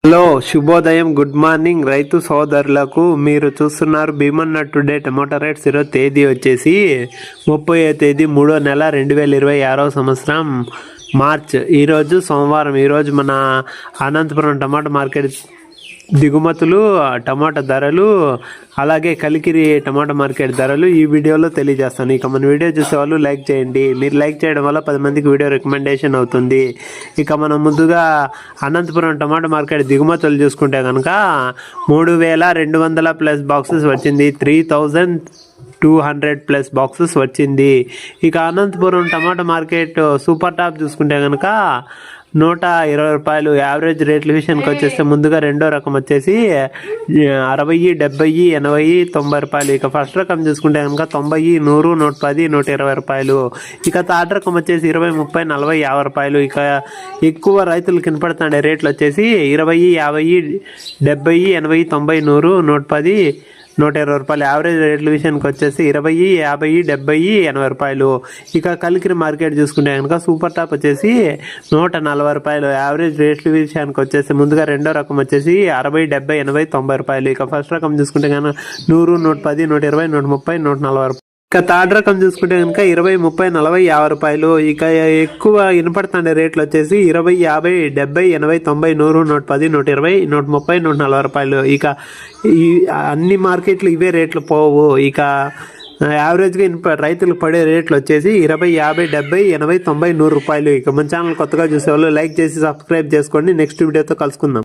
Hello, శుభోదయం, good morning రైతు సోదరులకు. మీరు చూస్తున్నారు భీమన్న టుడే టమాటా రేట్స్. ఈరోజు తేదీ వచ్చేసి 30వ తేదీ 3వ నెల 2026వ సంవత్సరం మార్చ్. ఈరోజు సోమవారం. ఈరోజు మన అనంతపురం టమాటా మార్కెట్ దిగుమతులు, టమాటా ధరలు, అలాగే కలికిరి టమాటా మార్కెట్ ధరలు ఈ వీడియోలో తెలియజేస్తాను. ఇక మన వీడియో చూసే వాళ్ళు లైక్ చేయండి. మీరు లైక్ చేయడం వల్ల 10 మందికి వీడియో రికమెండేషన్ అవుతుంది. ఇక మనం ముందుగా అనంతపురం టమాటా మార్కెట్ దిగుమతులు చూసుకుంటే కనుక 3200 ప్లస్ బాక్సెస్ వచ్చింది. 3200 ప్లస్ బాక్సెస్ వచ్చింది. ఇక అనంతపురం టమాటా మార్కెట్ సూపర్ టాప్ చూసుకుంటే కనుక 120 రూపాయలు. యావరేజ్ రేట్ల విషయానికి వచ్చేస్తే ముందుగా రెండో రకం వచ్చేసి 60, 70, 80, 90 రూపాయలు. ఇక ఫస్ట్ రకం చూసుకుంటే కనుక 90, 100, 110, 120 రూపాయలు. ఇక థర్డ్ రకం వచ్చేసి 20, 30, 40, 50 రూపాయలు. ఇక ఎక్కువ రైతులకు వినపడుతుండే రేట్లు వచ్చేసి 20, 50, 70, 80, 90, 100, 110, 120 రూపాయలు. యావరేజ్ రేట్ల విషయానికి వచ్చేసి 20, 50, 70, 80 రూపాయలు. ఇక కలికిరి మార్కెట్ చూసుకుంటే కనుక సూపర్ టాప్ వచ్చేసి 140 రూపాయలు. యావరేజ్ రేట్ల విషయానికి వచ్చేసి ముందుగా రెండో రకం వచ్చేసి 60, 70, 80, 90 రూపాయలు. ఇక ఫస్ట్ రకం చూసుకుంటే కనుక 100, 110, 120, 130, 140 రూపాయలు. ఇక థర్డ్ రకం చూసుకుంటే కనుక 20, 30, 40, 50 రూపాయలు. ఇక ఎక్కువ వినపడుతుండే రేట్లు వచ్చేసి 20, 50, 70, 80, 90, 100, 110, 120, 130, 140 రూపాయలు. ఇక ఈ అన్ని మార్కెట్లు ఇవే రేట్లు పోవు. ఇక యావరేజ్గా రైతులకు పడే రేట్లు వచ్చేసి 20, 50, 70, 80, 90, 100 రూపాయలు. ఇక మన ఛానల్ కొత్తగా చూసేవాళ్ళు లైక్ చేసి సబ్స్క్రైబ్ చేసుకోండి. నెక్స్ట్ వీడియోతో కలుసుకుందాం.